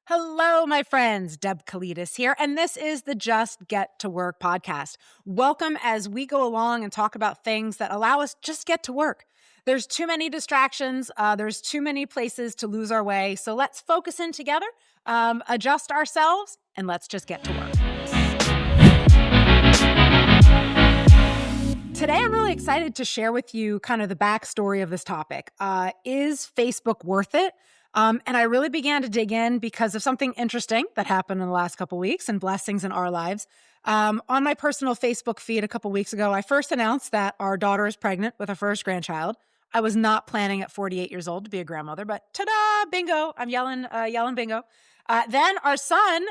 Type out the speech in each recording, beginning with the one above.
Hello, my friends. Deb Colitas here, and this is the Just Get to Work podcast. Welcome as we go along and talk about things that allow us just get to work. There's too many distractions. There's too many places to lose our way. So let's focus in together, adjust ourselves, and let's just get to work. Today, I'm really excited to share with you kind of the backstory of this topic. Is Facebook worth it? And I really began to dig in because of something interesting that happened in the last couple of weeks and blessings in our lives. On my personal Facebook feed a couple of weeks ago, I first announced that our daughter is pregnant with her first grandchild. I was not planning at 48 years old to be a grandmother, but ta-da, bingo! I'm yelling bingo. Then our son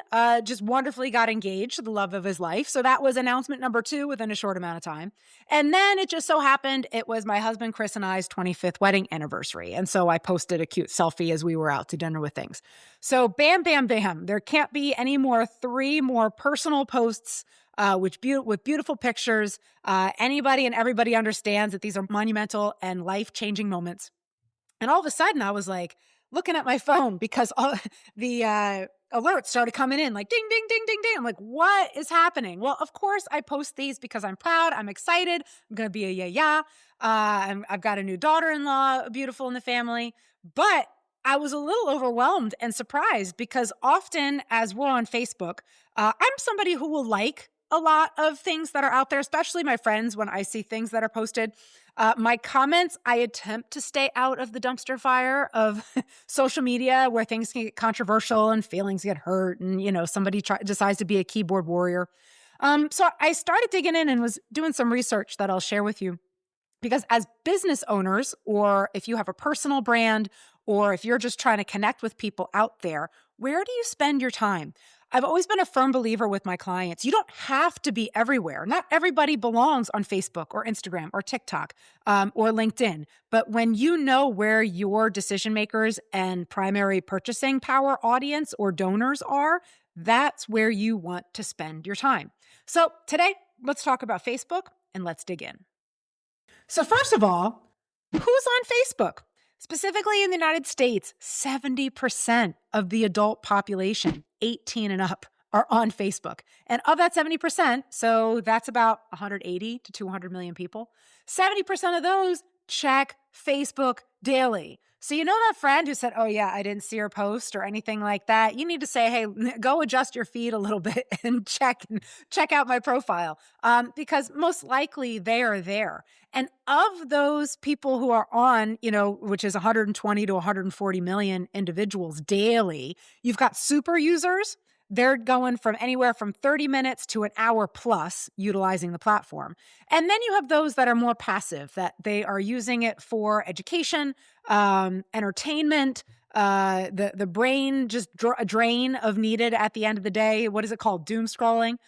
just wonderfully got engaged to the love of his life. So that was announcement number 2 within a short amount of time. And then it just so happened it was my husband Chris and I's 25th wedding anniversary. And so I posted a cute selfie as we were out to dinner with things. So bam, bam, bam. There can't be any more 3 more personal posts with beautiful pictures. Anybody and everybody understands that these are monumental and life-changing moments. And all of a sudden I was like, looking at my phone because all the alerts started coming in like ding, ding, ding, ding, ding. I'm like, what is happening? Well, of course, I post these because I'm proud. I'm excited. I'm going to be a yeah. I've got a new daughter-in-law, beautiful in the family. But I was a little overwhelmed and surprised because often as we're on Facebook, I'm somebody who will like a lot of things that are out there, especially my friends when I see things that are posted. My comments, I attempt to stay out of the dumpster fire of social media where things can get controversial and feelings get hurt and, somebody decides to be a keyboard warrior. So I started digging in and was doing some research that I'll share with you. Because as business owners, or if you have a personal brand, or if you're just trying to connect with people out there, where do you spend your time? I've always been a firm believer with my clients. You don't have to be everywhere. Not everybody belongs on Facebook or Instagram or TikTok or LinkedIn. But when you know where your decision makers and primary purchasing power audience or donors are, that's where you want to spend your time. So today, let's talk about Facebook and let's dig in. So first of all, who's on Facebook? Specifically in the United States, 70% of the adult population, 18 and up, are on Facebook. And of that 70%, so that's about 180 to 200 million people, 70% of those check Facebook daily. So you know that friend who said, oh yeah, I didn't see her post or anything like that? You need to say, hey, go adjust your feed a little bit and check out my profile because most likely they are there. And of those people who are on, which is 120 to 140 million individuals daily, you've got super users. They're going from anywhere from 30 minutes to an hour plus utilizing the platform. And then you have those that are more passive, that they are using it for education, entertainment, the brain just a drain of needed at the end of the day. What is it called? Doom scrolling.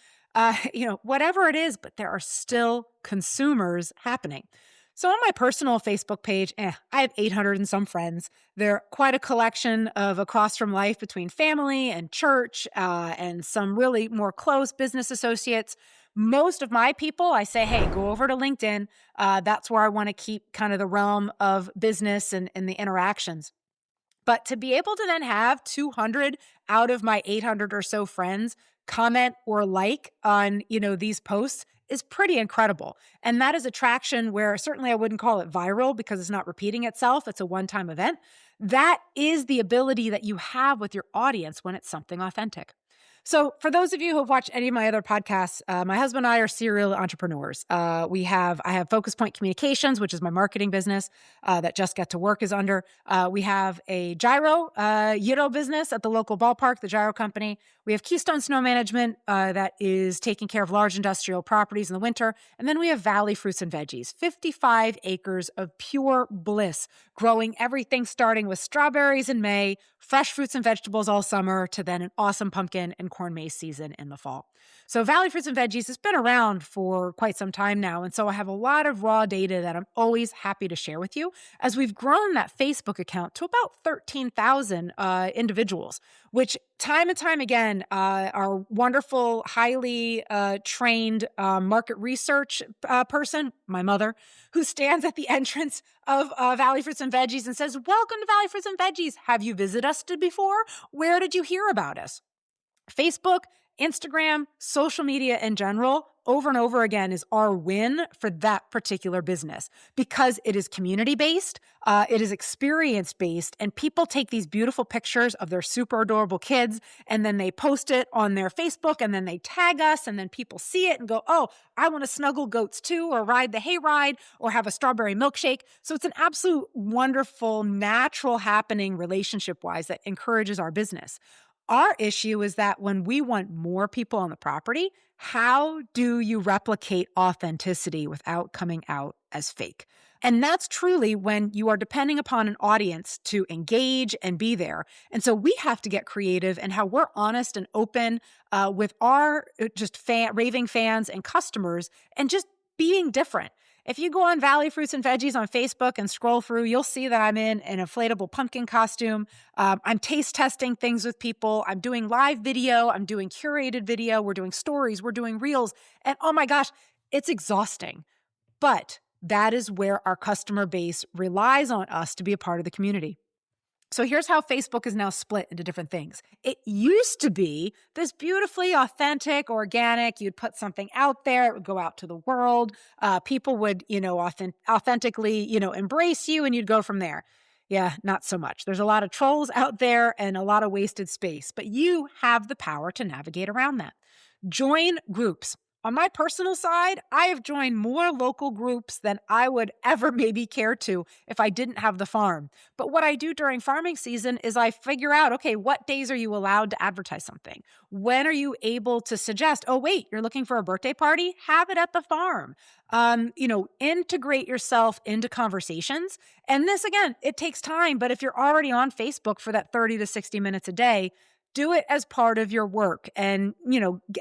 Whatever it is, but there are still consumers happening. So on my personal Facebook page, I have 800 and some friends. They're quite a collection of across from life between family and church and some really more close business associates. Most of my people, I say, hey, go over to LinkedIn. That's where I want to keep kind of the realm of business and the interactions. But to be able to then have 200 out of my 800 or so friends comment or like on, these posts is pretty incredible. And that is a traction where certainly I wouldn't call it viral because it's not repeating itself. It's a one-time event. That is the ability that you have with your audience when it's something authentic. So for those of you who have watched any of my other podcasts, my husband and I are serial entrepreneurs. I have Focus Point Communications, which is my marketing business that Just Get to Work is under. We have a gyro business at the local ballpark, the gyro company. We have Keystone Snow Management that is taking care of large industrial properties in the winter. And then we have Valley Fruits and Veggies, 55 acres of pure bliss, growing everything starting with strawberries in May, fresh fruits and vegetables all summer, to then an awesome pumpkin and corn maze season in the fall. So Valley Fruits and Veggies has been around for quite some time now. And so I have a lot of raw data that I'm always happy to share with you as we've grown that Facebook account to about 13,000 individuals, which time and time again, our wonderful, highly trained market research person, my mother, who stands at the entrance of Valley Fruits and Veggies and says, "Welcome to Valley Fruits and Veggies. Have you visited us before? Where did you hear about us?" Facebook, Instagram, social media in general, over and over again is our win for that particular business because it is community-based, it is experience-based, and people take these beautiful pictures of their super adorable kids, and then they post it on their Facebook, and then they tag us, and then people see it and go, "Oh, I want to snuggle goats too, or ride the hayride, or have a strawberry milkshake." So it's an absolute wonderful, natural happening relationship-wise that encourages our business. Our issue is that when we want more people on the property, how do you replicate authenticity without coming out as fake? And that's truly when you are depending upon an audience to engage and be there. And so we have to get creative in how we're honest and open with our raving fans and customers and just being different. If you go on Valley Fruits and Veggies on Facebook and scroll through, you'll see that I'm in an inflatable pumpkin costume. I'm taste testing things with people. I'm doing live video. I'm doing curated video. We're doing stories. We're doing reels. And oh my gosh, it's exhausting. But that is where our customer base relies on us to be a part of the community. So here's how Facebook is now split into different things. It used to be this beautifully authentic, organic, you'd put something out there, it would go out to the world. People would, authentically, embrace you and you'd go from there. Yeah, not so much. There's a lot of trolls out there and a lot of wasted space, but you have the power to navigate around that. Join groups. On my personal side, I have joined more local groups than I would ever maybe care to if I didn't have the farm. But what I do during farming season is I figure out, okay, what days are you allowed to advertise something? When are you able to suggest, oh, wait, you're looking for a birthday party? Have it at the farm. Integrate yourself into conversations. And this, again, it takes time. But if you're already on Facebook for that 30 to 60 minutes a day, do it as part of your work. And,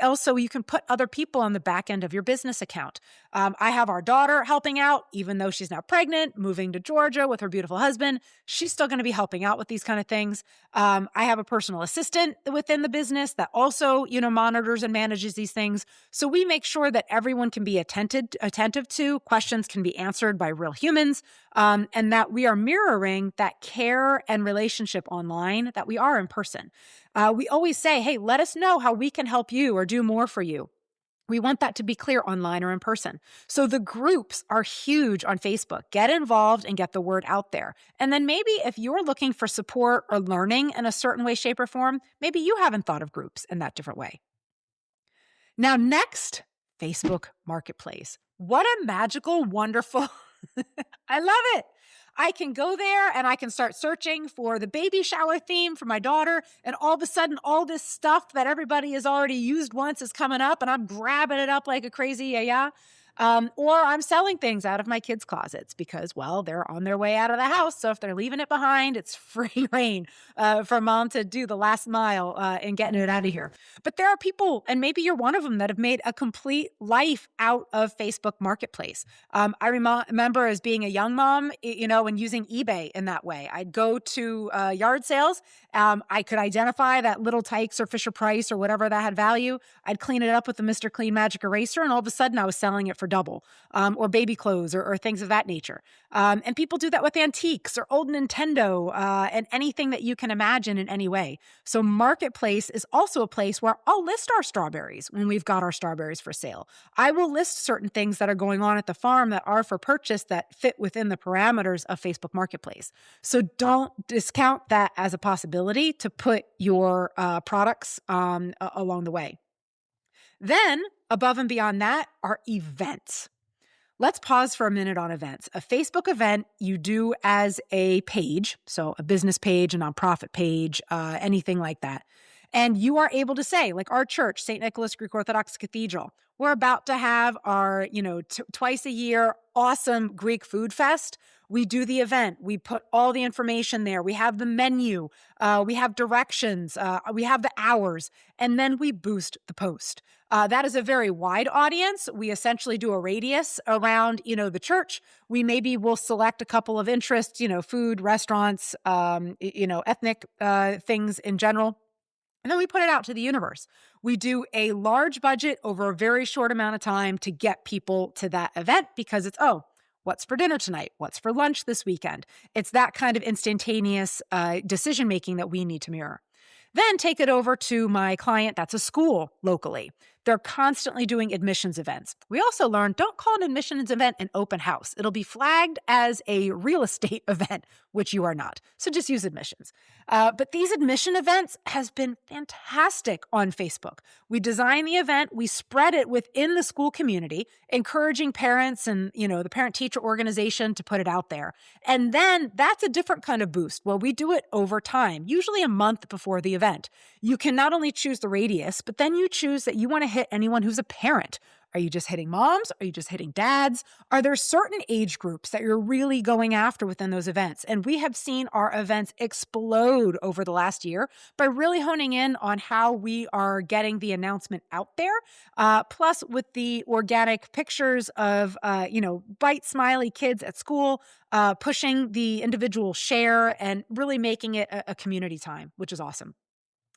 also you can put other people on the back end of your business account. I have our daughter helping out, even though she's now pregnant, moving to Georgia with her beautiful husband. She's still going to be helping out with these kind of things. I have a personal assistant within the business that also, monitors and manages these things. So we make sure that everyone can be attentive to, questions can be answered by real humans, and that we are mirroring that care and relationship online that we are in person. We always say, hey, let us know how we can help you or do more for you. We want that to be clear online or in person. So the groups are huge on Facebook. Get involved and get the word out there. And then maybe if you're looking for support or learning in a certain way, shape, or form, maybe you haven't thought of groups in that different way. Now, next, Facebook Marketplace. What a magical, wonderful, I love it. I can go there and I can start searching for the baby shower theme for my daughter. And all of a sudden, all this stuff that everybody has already used once is coming up and I'm grabbing it up like a crazy yaya. Or I'm selling things out of my kids' closets because, well, they're on their way out of the house. So if they're leaving it behind, it's free reign for mom to do the last mile in getting it out of here. But there are people, and maybe you're one of them, that have made a complete life out of Facebook Marketplace. I remember as being a young mom, and using eBay in that way. I'd go to yard sales. I could identify that Little Tikes or Fisher Price or whatever that had value. I'd clean it up with the Mr. Clean Magic Eraser, and all of a sudden I was selling it for double, or baby clothes or things of that nature. And people do that with antiques or old Nintendo and anything that you can imagine in any way. So Marketplace is also a place where I'll list our strawberries when we've got our strawberries for sale. I will list certain things that are going on at the farm that are for purchase that fit within the parameters of Facebook Marketplace. So don't discount that as a possibility to put your products along the way. Then, above and beyond that, are events. Let's pause for a minute on events. A Facebook event you do as a page, so a business page, a nonprofit page, anything like that. And you are able to say, like our church, St. Nicholas Greek Orthodox Cathedral, we're about to have our, twice a year awesome Greek food fest. We do the event. We put all the information there. We have the menu. We have directions. We have the hours. And then we boost the post. That is a very wide audience. We essentially do a radius around, the church. We maybe will select a couple of interests, food, restaurants, ethnic things in general. And then we put it out to the universe. We do a large budget over a very short amount of time to get people to that event because it's, what's for dinner tonight? What's for lunch this weekend? It's that kind of instantaneous decision making that we need to mirror. Then take it over to my client that's a school locally. They're constantly doing admissions events. We also learned don't call an admissions event an open house. It'll be flagged as a real estate event, which you are not. So just use admissions. But these admission events has been fantastic on Facebook. We design the event, we spread it within the school community, encouraging parents and, the parent-teacher organization to put it out there. And then that's a different kind of boost. Well, we do it over time, usually a month before the event. You can not only choose the radius, but then you choose that you want to hit anyone who's a parent. Are you just hitting moms? Are you just hitting dads? Are there certain age groups that you're really going after within those events? And we have seen our events explode over the last year by really honing in on how we are getting the announcement out there. Plus with the organic pictures of, bright, smiley kids at school, pushing the individual share and really making it a community time, which is awesome.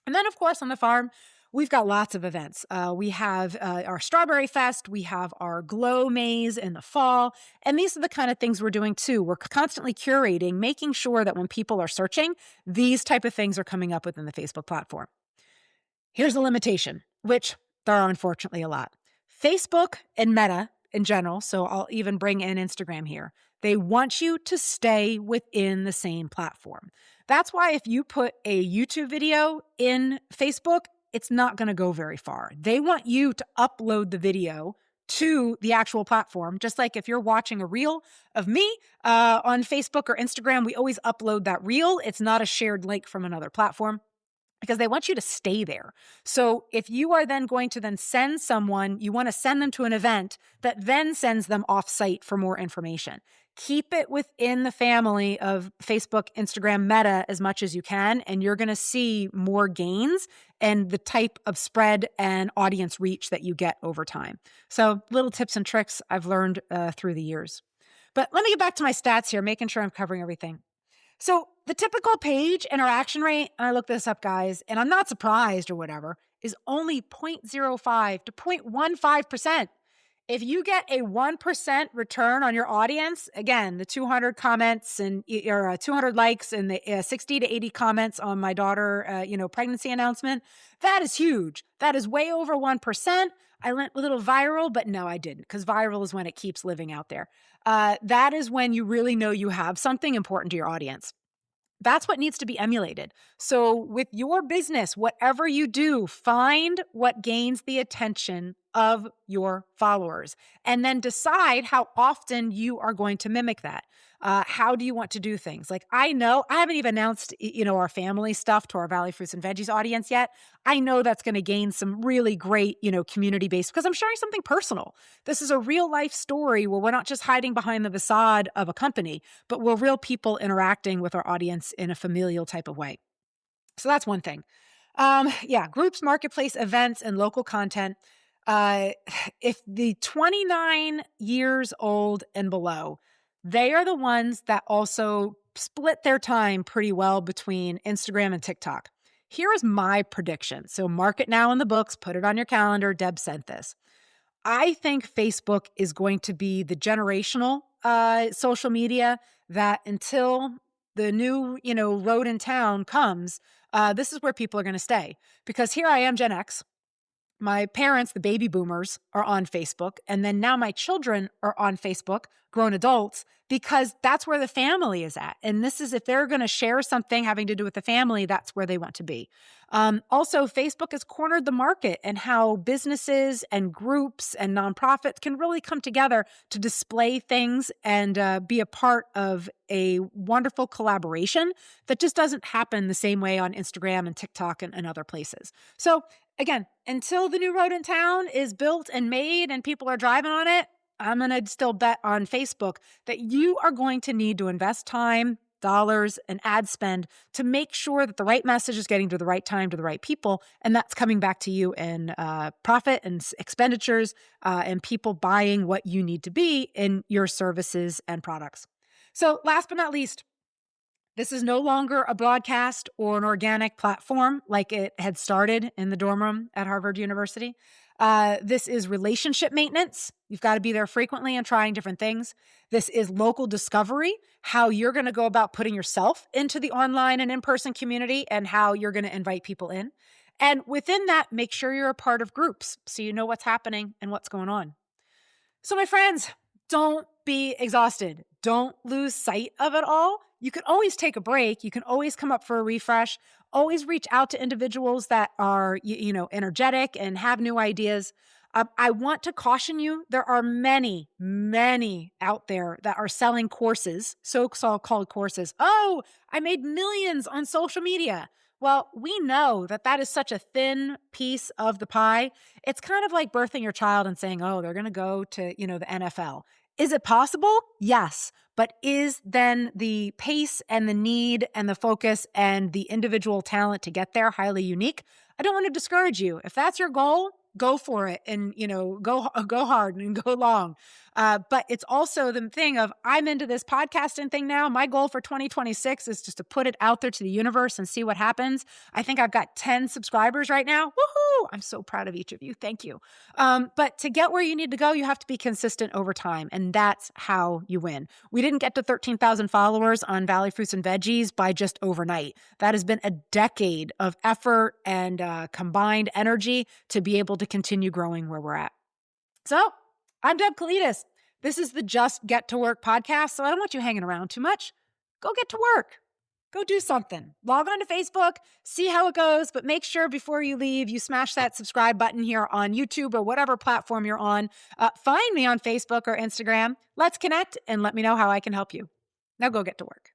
And then, of course, on the farm, we've got lots of events. We have our Strawberry Fest. We have our Glow Maze in the fall. And these are the kind of things we're doing too. We're constantly curating, making sure that when people are searching, these type of things are coming up within the Facebook platform. Here's a limitation, which there are unfortunately a lot. Facebook and Meta in general, so I'll even bring in Instagram here, they want you to stay within the same platform. That's why if you put a YouTube video in Facebook, it's not going to go very far. They want you to upload the video to the actual platform. Just like if you're watching a reel of me on Facebook or Instagram, we always upload that reel. It's not a shared link from another platform, because they want you to stay there. So if you are then going to then send someone, you want to send them to an event that then sends them off-site for more information. Keep it within the family of Facebook, Instagram, Meta as much as you can, and you're going to see more gains and the type of spread and audience reach that you get over time. So little tips and tricks I've learned through the years. But let me get back to my stats here, making sure I'm covering everything. So the typical page interaction rate, and I looked this up, guys, and I'm not surprised or whatever, is only 0.05 to 0.15%. If you get a 1% return on your audience, again, the 200 comments and or 200 likes and the 60 to 80 comments on my daughter, pregnancy announcement, that is huge. That is way over 1%. I went a little viral, but no, I didn't, because viral is when it keeps living out there. That is when you really know you have something important to your audience. That's what needs to be emulated. So with your business, whatever you do, find what gains the attention of your followers and then decide how often you are going to mimic that. How do you want to do things? Like, I know I haven't even announced, our family stuff to our Valley Fruits and Veggies audience yet. I know that's going to gain some really great, community based, because I'm sharing something personal. This is a real life story where we're not just hiding behind the facade of a company, but we're real people interacting with our audience in a familial type of way. So that's one thing. Groups, marketplace, events, and local content. If the 29 years old and below, they are the ones that also split their time pretty well between Instagram and TikTok. Here is my prediction. So mark it now in the books, put it on your calendar. Deb sent this. I think Facebook is going to be the generational social media that until the new, road in town comes, this is where people are going to stay. Because here I am, Gen X. my parents, the baby boomers, are on Facebook. And then now my children are on Facebook, grown adults, because that's where the family is at. And this is if they're going to share something having to do with the family, that's where they want to be. Also, Facebook has cornered the market and how businesses and groups and nonprofits can really come together to display things and be a part of a wonderful collaboration that just doesn't happen the same way on Instagram and TikTok and other places. So again, until the new road in town is built and made and people are driving on it, I'm going to still bet on Facebook that you are going to need to invest time, dollars, and ad spend to make sure that the right message is getting to the right time to the right people. And that's coming back to you in profit and expenditures and people buying what you need to be in your services and products. So last but not least, this is no longer a broadcast or an organic platform like it had started in the dorm room at Harvard University. This is relationship maintenance. You've got to be there frequently and trying different things. This is local discovery, how you're going to go about putting yourself into the online and in-person community and how you're going to invite people in. And within that, make sure you're a part of groups so you know what's happening and what's going on. So my friends, don't be exhausted. Don't lose sight of it all. You can always take a break. You can always come up for a refresh. Always reach out to individuals that are, energetic and have new ideas. I want to caution you, there are many, many out there that are selling courses, so-called courses. Oh, I made millions on social media. Well, we know that that is such a thin piece of the pie. It's kind of like birthing your child and saying, oh, they're going to go to, the NFL. Is it possible? Yes. But is then the pace and the need and the focus and the individual talent to get there highly unique? I don't want to discourage you. If that's your goal, go for it and, go hard and go long. But it's also the thing of I'm into this podcasting thing now. My goal for 2026 is just to put it out there to the universe and see what happens. I think I've got 10 subscribers right now. Woohoo! I'm so proud of each of you. Thank you. But to get where you need to go, you have to be consistent over time. And that's how you win. We didn't get to 13,000 followers on Valley Fruits and Veggies by just overnight. That has been a decade of effort and combined energy to be able to continue growing where we're at. So I'm Deb Colitas. This is the Just Get to Work podcast. So I don't want you hanging around too much. Go get to work. Go do something. Log on to Facebook, see how it goes, but make sure before you leave, you smash that subscribe button here on YouTube or whatever platform you're on. Find me on Facebook or Instagram. Let's connect and let me know how I can help you. Now go get to work.